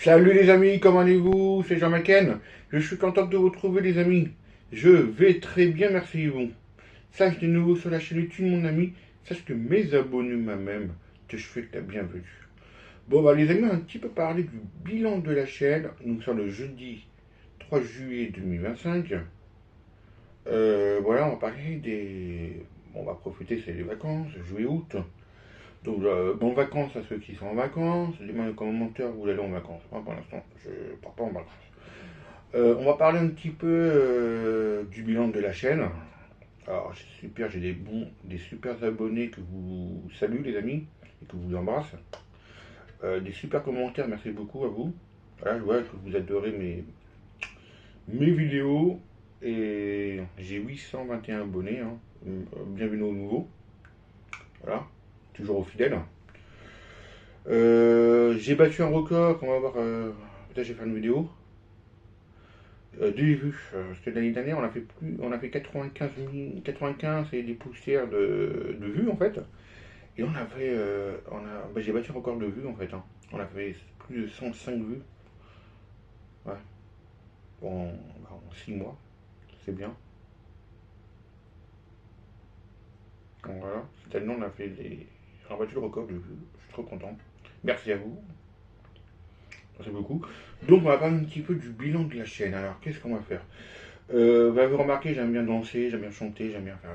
Salut les amis, comment allez-vous? C'est Jean Macken. Je suis content de vous retrouver les amis. Je vais très bien, merci vous. Sache de nouveau sur la chaîne YouTube mon ami, sache que mes abonnés moi-même te souhaitent la bienvenue. Bon bah les amis, on va un petit peu parler du bilan de la chaîne. Nous sommes le jeudi 3 juillet 2025. Voilà, on va parler des... Bon, on va profiter, c'est les vacances, juillet, août. Donc, bonnes vacances à ceux qui sont en vacances. Dis-moi dans les commentaires, vous allez en vacances. Moi, pour l'instant, je pars pas en vacances. On va parler un petit peu du bilan de la chaîne. Alors, c'est super, j'ai des super abonnés que vous saluent, les amis, et que vous embrasse. Des super commentaires, merci beaucoup à vous. Voilà, je vois que vous adorez mes vidéos. Et j'ai 821 abonnés, hein. Bienvenue au nouveau. Voilà, toujours au fidèle. J'ai battu un record, on va voir. Peut-être je vais faire une vidéo. De vues. Parce que l'année dernière, on a fait 95 et des poussières de vues en fait. Et on a fait. Bah, j'ai battu un record de vues en fait, hein. On a fait plus de 105 vues. Ouais. En, en 6 mois. C'est bien. Donc voilà. Cette année, on a battu le record de vues. Je suis trop content. Merci à vous. Merci beaucoup. Donc on va parler un petit peu du bilan de la chaîne. Alors qu'est-ce qu'on va faire? Bah, vous remarquez, j'aime bien danser, j'aime bien chanter, j'aime bien faire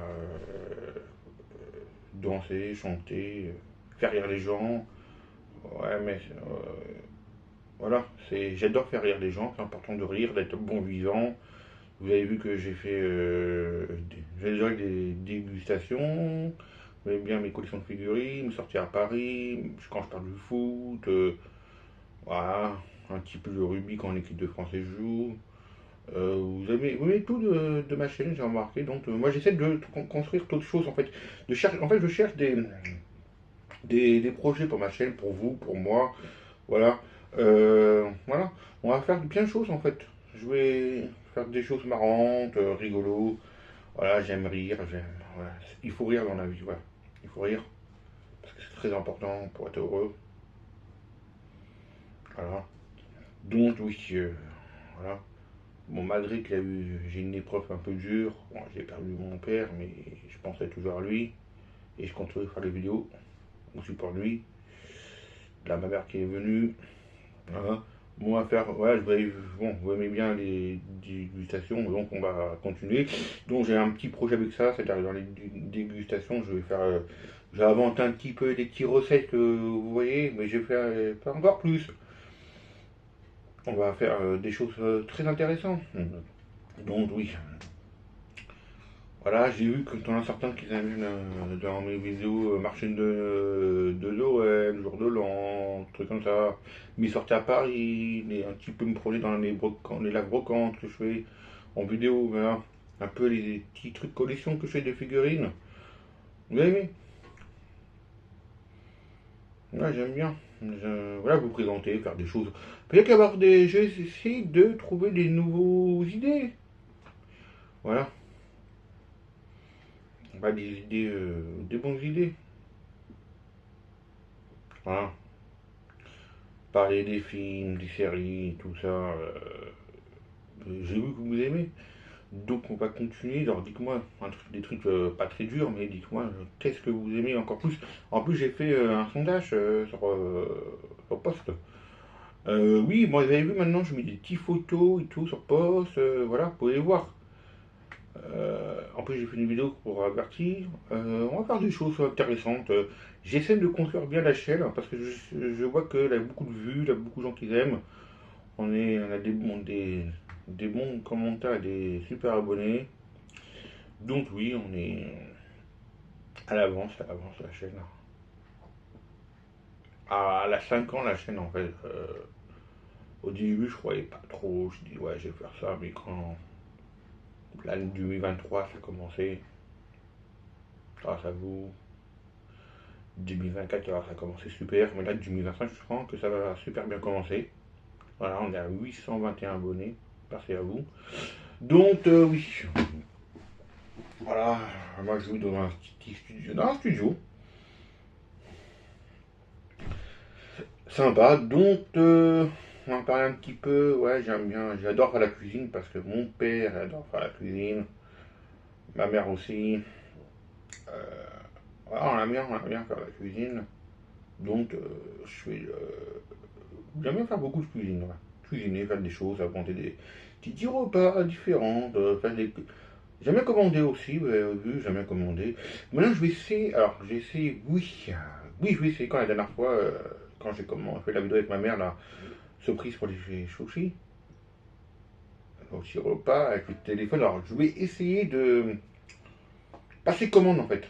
danser, chanter, faire rire les gens. Ouais, mais voilà, j'adore faire rire les gens. C'est important de rire, d'être bon vivant. Vous avez vu que j'ai déjà des dégustations. Vous aimez bien mes collections de figurines, sortir à Paris, quand je parle du foot. Voilà, un petit peu de rugby quand l'équipe de France joue. Vous aimez tout de ma chaîne, j'ai remarqué. Donc, moi, j'essaie de construire d'autres choses en fait. En fait, je cherche des projets pour ma chaîne, pour vous, pour moi. Voilà. Voilà. On va faire plein de choses en fait. Je vais faire des choses marrantes, rigolo. Voilà, j'aime rire. Voilà. Il faut rire dans la vie. Voilà. Il faut rire parce que c'est très important pour être heureux. Voilà. Donc, oui. Voilà. Bon, malgré que j'ai une épreuve un peu dure, bon, j'ai perdu mon père, mais je pensais toujours à lui. Et je continue à faire des vidéos aussi pour lui. Là, ma mère qui est venue. Voilà. Bon, à faire, voilà, bon, vous aimez bien les dégustations, donc on va continuer. Donc j'ai un petit projet avec ça, c'est-à-dire dans les dégustations, je vais inventer un petit peu des petites recettes que vous voyez, mais je vais faire encore plus. On va faire des choses très intéressantes. Donc oui, voilà, j'ai vu que t'en as certains qui aiment dans mes vidéos marché de Noël, jour de l'an, trucs comme ça. Mais sortir à Paris, un petit peu me promener dans les lacs brocantes que je fais en vidéo, voilà. Un peu les petits trucs collection que je fais des figurines. Vous avez aimé? Ouais, j'aime bien. Voilà, vous présenter, faire des choses. Peut-être qu'avoir des. J'essaie de trouver des nouveaux idées. Voilà. Bah, des idées, des bonnes idées. Voilà. Parler des films, des séries, tout ça. J'ai vu que vous aimez. Donc on va continuer. Alors dites-moi des trucs pas très durs, mais dites-moi qu'est-ce que vous aimez encore plus. En plus j'ai fait un sondage sur Post. Oui, moi vous avez vu maintenant, je mets des petites photos et tout sur Post. Voilà, vous pouvez voir. En plus j'ai fait une vidéo pour avertir. On va faire des choses intéressantes. J'essaie de construire bien la chaîne parce que je vois qu'elle a beaucoup de vues, il y a beaucoup de gens qui aiment. On a des bons commentaires et des super abonnés. Donc oui, on est à l'avance la chaîne. Ah, elle a 5 ans la chaîne en fait. Au début, je croyais pas trop. Je dis ouais, je vais faire ça, mais quand l'année 2023 ça a commencé, grâce à vous, 2024 alors, ça a commencé super, mais là 2025 je sens que ça va super bien commencer. Voilà, on est à 821 abonnés, merci à vous. Donc oui, voilà, moi je joue dans un petit studio, sympa. Donc on en parler un petit peu. Ouais, j'aime bien, j'adore faire la cuisine parce que mon père adore faire la cuisine, ma mère aussi. Ouais, on aime bien faire la cuisine. Donc, j'aime bien faire beaucoup de cuisine. Ouais. Cuisiner, faire des choses, inventer des petits repas différents, faire des. J'aime bien commander aussi, ouais, oui, j'aime bien commander. Maintenant, je vais essayer. Alors, j'ai essayé, oui. Oui, je vais essayer quand la dernière fois, quand j'ai fait la vidéo avec ma mère, là, surprise pour les sushis, aussi repas, avec le téléphone. Alors, je vais essayer de passer commande en fait,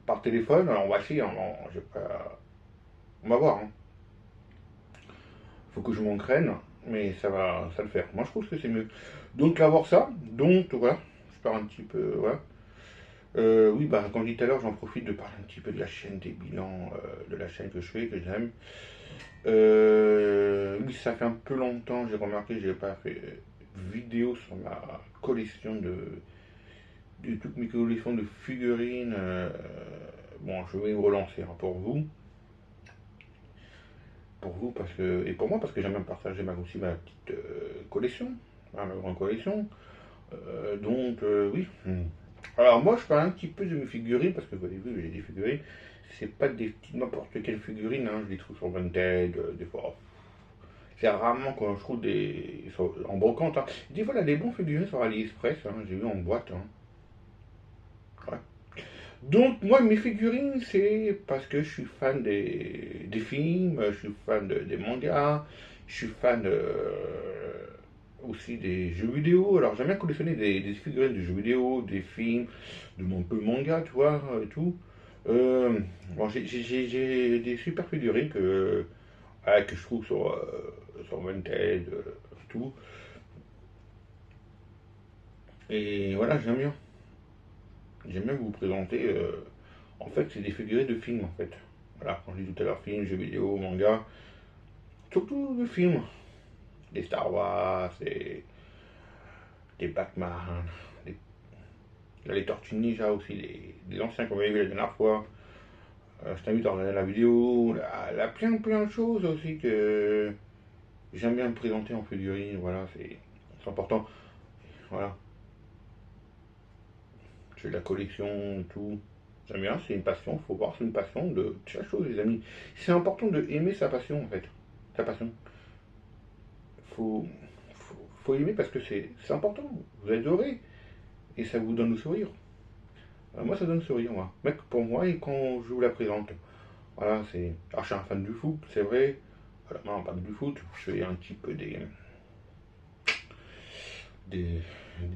par téléphone. Alors, on va essayer, hein, on va voir. Hein. Faut que je m'entraîne, mais ça va le faire. Moi, je trouve que c'est mieux. Donc, là, voir ça. Donc, voilà, je pars un petit peu, voilà. Oui, bah, comme je dis tout à l'heure, j'en profite de parler un petit peu de la chaîne, des bilans de la chaîne que je fais, que j'aime. Oui, ça fait un peu longtemps, j'ai remarqué, j'ai pas fait vidéo sur ma collection de toutes mes collections de figurines. Bon, je vais me relancer hein, pour vous parce que et pour moi parce que j'aime bien partager aussi ma petite collection, hein, ma grande collection. Oui. Alors moi je parle un petit peu de mes figurines parce que vous avez vu j'ai des figurines. C'est pas des petites n'importe quelle figurine, hein, je les trouve sur Vinted, des fois. C'est rarement quand je trouve en brocante. Hein. Des fois, il y a des bons figurines sur AliExpress, hein, j'ai vu en boîte. Hein. Ouais. Donc, moi, mes figurines, c'est parce que je suis fan des films, je suis fan des mangas, je suis fan aussi des jeux vidéo. Alors, j'aime bien collectionner des figurines de jeux vidéo, des films, de mon peu manga, tu vois, et tout. Euh, bon, j'ai des super figurines que je trouve sur Vinted, tout. Et voilà, j'aime bien. J'aime bien vous présenter. En fait, c'est des figurines de films, en fait. Voilà, quand je dis tout à l'heure, films, jeux vidéo, manga. Surtout de films. Des Star Wars, des Batman, des, là, les Tortues Ninja aussi, les anciens qu'on avait vu la dernière fois. Je t'invite à regarder la vidéo. Là, plein de choses aussi que j'aime bien me présenter en figurine. Voilà, c'est important. Voilà, je fais de la collection, tout. J'aime bien, c'est une passion, faut voir, c'est une passion de chaque chose, les amis. C'est important de aimer sa passion, en fait. Sa passion. Faut, faut aimer parce que c'est important. Vous adorez et ça vous donne le sourire. Moi, ça donne le sourire, moi. Mec, pour moi, et quand je vous la présente. Voilà, c'est. Alors, je suis un fan du foot, c'est vrai. Voilà, moi, on parle du foot. Je fais un petit peu des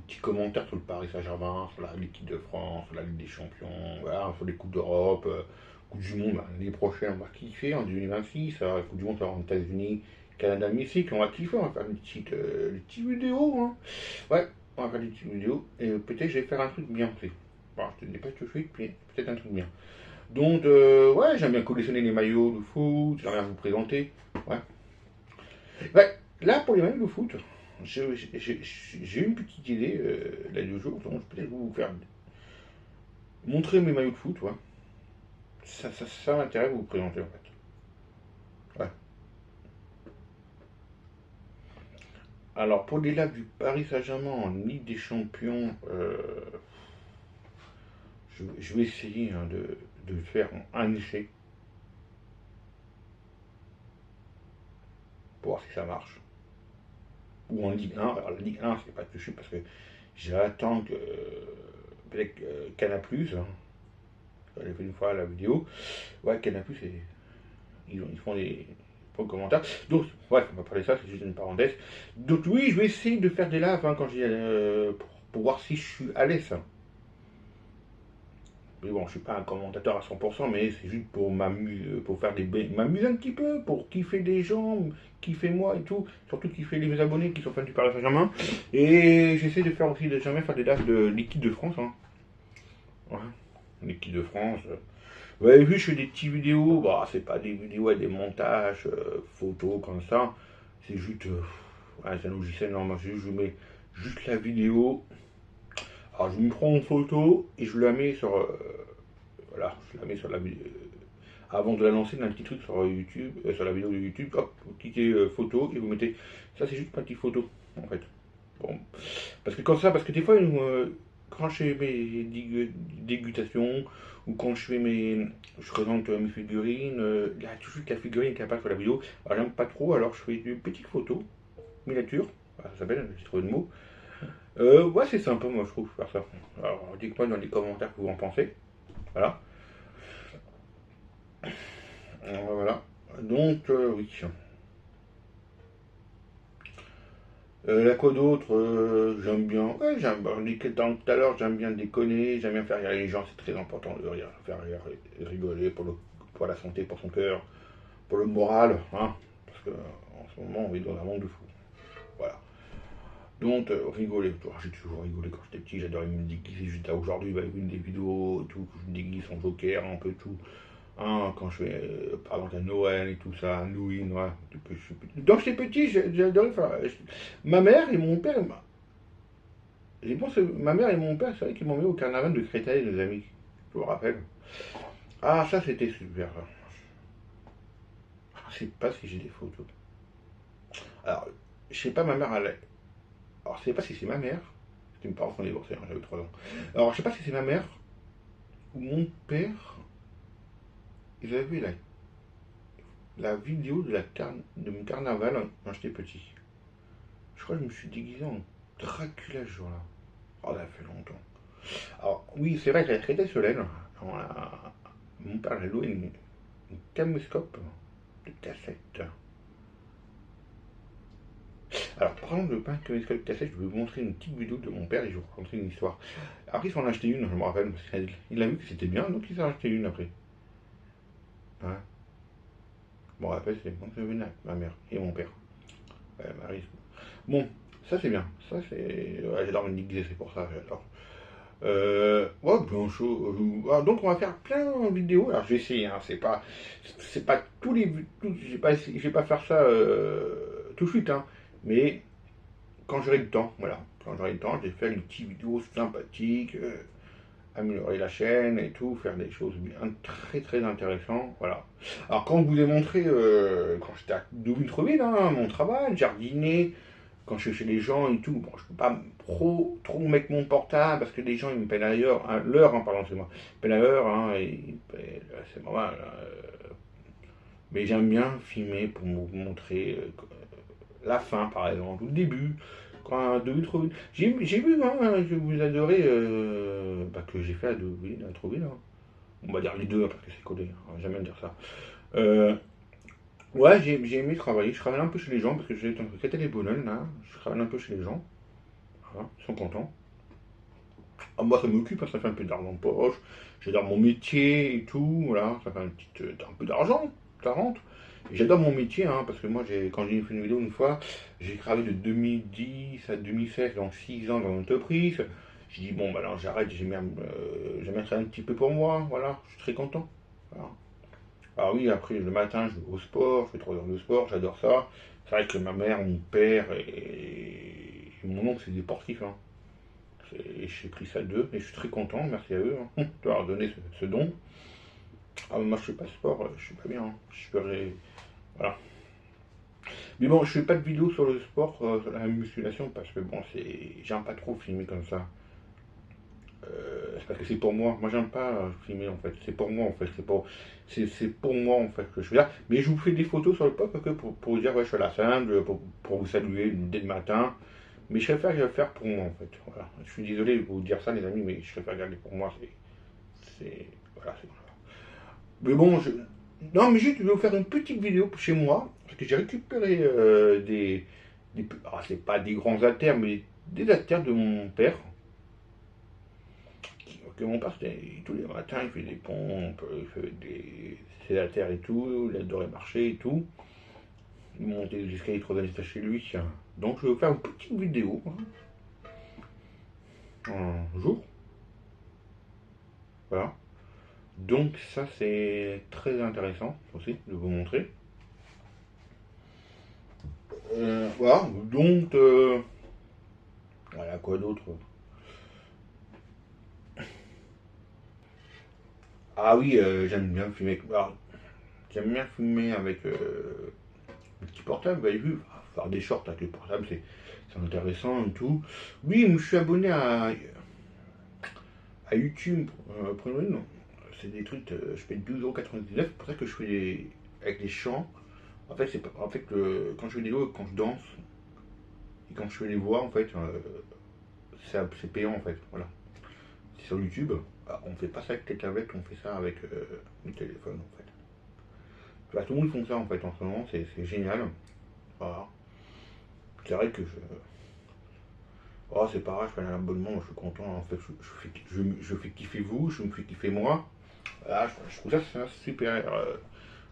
petits commentaires sur le Paris Saint-Germain, sur l'équipe de France, sur la Ligue des Champions, voilà, sur les Coupes d'Europe, Coupe du Monde, bah, l'année prochaine, on va kiffer en 2026, la Coupe du Monde sera aux États-Unis, Canada, Mexique, on va kiffer, on va faire des petites vidéos, hein. Ouais, on va faire des petites vidéos, et peut-être je vais faire un truc bien, tu sais. Bon, je te dis pas tout de suite, mais peut-être un truc bien. Donc, ouais, j'aime bien collectionner les maillots de foot, j'aime bien vous présenter, ouais. Ouais, là, pour les maillots de foot, j'ai une petite idée là 2 jours, donc je vais peut-être vous faire montrer mes maillots de foot, ouais. Ça m'intéresse de vous présenter en fait. Ouais. Alors pour les lacs du Paris Saint-Germain en Ligue des Champions, je vais essayer hein, de faire un essai pour voir si ça marche. Ou en Ligue 1, alors la Ligue 1 c'est pas touché parce que j'attends que peut-être Canal+, hein, j'avais fait une fois la vidéo, ouais Canal+, ils font des commentaires. Donc, ouais, on va parler de ça, c'est juste une parenthèse. Donc, oui, je vais essayer de faire des lives hein, quand j'ai, pour voir si je suis à l'aise. Mais bon, je suis pas un commentateur à 100%, mais c'est juste pour m'amuser, pour faire m'amuser un petit peu, pour kiffer des gens, kiffer moi et tout. Surtout kiffer les abonnés qui sont fans du Paris Saint-Germain. Et j'essaie de faire aussi, de jamais faire des lives de l'équipe de France. Hein. Ouais, l'équipe de France. Vous avez vu, je fais des petites vidéos, bah, c'est pas des vidéos avec des montages, photos comme ça. C'est juste. Ouais, c'est un logiciel normal, je mets juste la vidéo. Alors je me prends en photo et je la mets sur. Voilà, je la mets sur la vidéo. avant de la lancer, il y a un petit truc sur YouTube, sur la vidéo de YouTube, hop, vous cliquez photo et vous mettez. Ça, c'est juste ma petite photo, en fait. Bon. Parce que parce que des fois, quand je fais mes dégustations, ou quand je présente mes figurines, il y a toujours la figurine qui apparaît sur la vidéo. Alors, j'aime pas trop, alors je fais des petites photos, miniatures, ça s'appelle, j'ai trouvé le mot. Ouais, c'est sympa, moi, je trouve, faire ça. Alors, dites-moi dans les commentaires ce que vous en pensez. Voilà. Voilà. Donc, oui. La quoi d'autre j'aime bien. Ouais, on dit que tout à l'heure, j'aime bien déconner, j'aime bien faire rire les gens, c'est très important de rire, faire rire, rigoler pour la santé, pour son cœur, pour le moral, hein. Parce que en ce moment, on est dans un monde de fou. Voilà. Donc, rigoler. J'ai toujours rigolé quand j'étais petit, j'adorais me déguiser. Jusqu'à aujourd'hui, bah, une des vidéos, tout, je me déguise en Joker, un peu tout. Hein, quand je fais, par exemple, à Noël et tout ça, Halloween, ouais. Donc, j'étais petit, j'adorais faire. Ma mère et mon père, ma mère et mon père, c'est vrai qu'ils m'ont mis au carnaval de Créteil, les amis. Je vous rappelle. Ah, ça, c'était super. Je sais pas si j'ai des photos. Alors, je sais pas, ma mère, alors, je sais pas si c'est ma mère. Parce que mes parents sont divorcés, hein, j'avais 3 ans. Alors, je sais pas si c'est ma mère ou mon père. Ils avaient la vidéo de mon carnaval quand j'étais petit. Je crois que je me suis déguisé en Dracula ce jour-là. Oh, ça fait longtemps. Alors, oui, c'est vrai, j'ai traité Solène. Mon père a loué une caméscope de cassette. Alors, parlant de pas un caméscope de cassette, je vais vous montrer une petite vidéo de mon père et je vais vous raconter une histoire. Après, il s'en a acheté une, je me rappelle, parce qu'il a vu que c'était bien, donc il s'en a acheté une après. Hein, je me rappelle, c'est quand je venais avec ma mère et mon père. Marie. Bon, ça c'est bien. Ça c'est. Ouais, j'adore me déguiser, c'est pour ça, j'adore. Ouais, bien chaud. Donc on va faire plein de vidéos. Alors je vais essayer, hein, c'est pas tous les, je vais pas faire ça tout de suite, hein, mais quand j'aurai le temps, voilà, quand j'aurai le temps, je vais faire une petite vidéo sympathique, améliorer la chaîne et tout, faire des choses bien très très intéressantes, voilà. Alors quand je vous ai montré, quand j'étais à Deauville-Trouville, hein, mon travail, jardiner, quand je suis chez les gens et tout, bon, je peux pas trop mettre mon portable parce que les gens ils me peinent ailleurs, hein, l'heure, hein, pardon, c'est moi, ils me peinent à l'heure, hein, c'est normal. Mais j'aime bien filmer pour vous montrer la fin, par exemple, ou le début, quand un Deauville Trouville. J'ai vu, hein, que vous adorez, bah, que j'ai fait à Deauville, à Trouville, hein. On va dire les deux, hein, parce que c'est collé, hein, j'aime bien dire ça. Euh, ouais, j'ai aimé travailler. Je travaille un peu chez les gens parce que j'ai entre Créteil et Bologne, là. Je travaille un peu chez les gens. Voilà, ils sont contents. Ah, moi, ça m'occupe, hein, ça fait un peu d'argent de poche. J'adore mon métier et tout, voilà, ça fait un peu d'argent, ça rentre. Et j'adore mon métier, hein, parce que moi, quand j'ai fait une vidéo une fois, j'ai travaillé de 2010 à 2016, donc 6 ans dans l'entreprise. J'ai dit, bon, bah non, j'arrête, j'aime bien travailler un petit peu pour moi, voilà, je suis très content. Voilà. Alors oui, après, le matin, je vais au sport, je fais 3 heures de sport, j'adore ça. C'est vrai que ma mère, mon père et mon oncle, c'est des sportifs, hein. J'ai pris ça d'eux et je suis très content, merci à eux, hein, de leur donner ce don. Ah, moi je fais pas sport, je suis pas bien, hein. Voilà. Mais bon, je fais pas de vidéo sur le sport, sur la musculation, parce que bon, j'aime pas trop filmer comme ça. C'est parce que c'est pour moi. Moi j'aime pas filmer en fait. C'est pour moi en fait. C'est pour moi en fait que je fais là. Mais je vous fais des photos sur le pop que pour vous dire ouais je suis à la salle, pour vous saluer dès le matin. Mais je préfère le faire pour moi en fait. Voilà. Je suis désolé de vous dire ça les amis, mais je préfère garder pour moi. Voilà, c'est voilà. Mais bon, non mais juste je vais vous faire une petite vidéo chez moi parce que j'ai récupéré c'est pas des grands haltères mais des haltères de mon père. Que mon père, tous les matins, il fait des pompes, il fait des sédataires et tout, il adorait marcher et tout. Il montait les escaliers 3 étages chez lui. Donc je vais vous faire une petite vidéo, hein, un jour. Voilà. Donc ça c'est très intéressant aussi de vous montrer. Voilà. Donc voilà quoi d'autre. Ah oui, j'aime bien filmer. Alors, j'aime bien filmer avec le petit portable, vous avez vu, faire des shorts avec le portable, c'est intéressant et tout. Oui, je suis abonné à YouTube, prenez non. C'est des trucs, je paye 12,99€, c'est pour ça que je fais avec les chants. En fait, en fait quand je fais des vidéos, quand je danse, et quand je fais les voix, en fait, c'est payant en fait, voilà. C'est sur YouTube. Ah, on fait pas ça avec les tablettes, on fait ça avec le téléphone en fait. Bah, tout le monde font ça en fait en ce moment, c'est génial. Voilà. C'est vrai que oh, c'est pas grave, je prends un abonnement, moi, je suis content. En fait, je fais kiffer vous, je me fais kiffer moi. Voilà, je trouve ça super.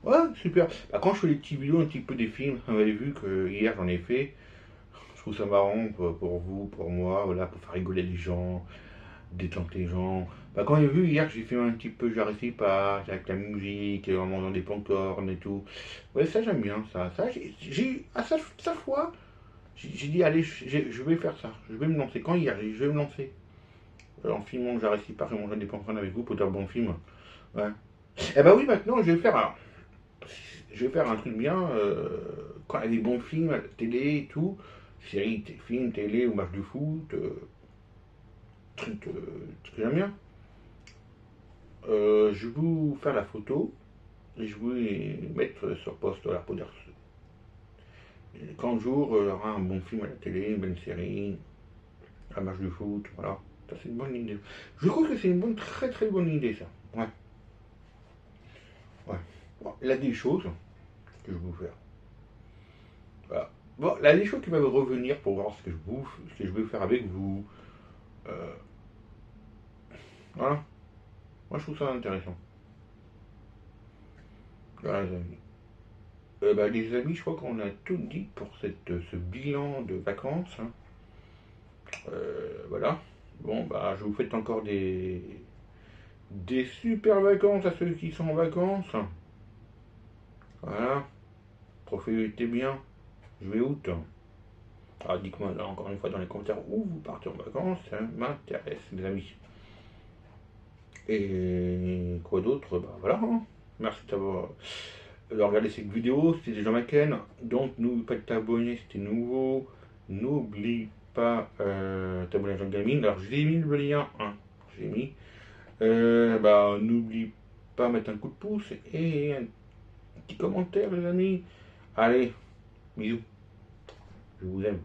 Ouais, super. Bah, quand je fais des petites vidéos, un petit peu des films, vous avez vu que hier j'en ai fait. Je trouve ça marrant pour vous, pour moi, voilà, pour faire rigoler les gens, détendre les gens. Bah, quand j'ai vu hier, j'ai fait un petit peu Jurassic Park avec la musique, en mangeant des popcorn et tout. Ouais, ça j'aime bien, ça à sa fois, j'ai dit, allez, je vais faire ça, je vais me lancer. Quand hier, j'ai dit, je vais me lancer. En filmant Jurassic Park et mangeant des popcorn avec vous pour dire bon film. Ouais. Eh bah oui, maintenant, je vais faire un truc bien, quand il y a des bons films à la télé et tout, séries, films, télé ou match de foot, truc que j'aime bien. Je vais vous faire la photo et je vais les mettre sur poste là pour dire quand le jour il y aura un bon film à la télé, une bonne série, un match de foot, voilà. Ça c'est une bonne idée. Je crois que c'est une bonne, très très bonne idée ça. Ouais, ouais. Bon, il y a des choses que je vais vous faire. Voilà. Bon, là, les choses qui vont revenir pour voir ce que je vais faire avec vous. Euh, voilà. Moi, je trouve ça intéressant. Voilà, les amis. Bah, les amis, je crois qu'on a tout dit pour ce bilan de vacances, hein. Voilà. Bon, bah, je vous souhaite encore des super vacances à ceux qui sont en vacances. Voilà. Profitez bien. Juillet, août. Alors, dites-moi là, encore une fois dans les commentaires où vous partez en vacances. Ça m'intéresse, les amis. Et quoi d'autre? Bah voilà, hein. Merci d'avoir regardé cette vidéo. C'était Jean Macken. Donc n'oublie pas de t'abonner si t'es nouveau. N'oublie pas t'abonner à Jean Gaming. Alors j'ai mis le lien, hein. J'ai mis. Bah n'oublie pas de mettre un coup de pouce et un petit commentaire les amis. Allez, bisous. Je vous aime.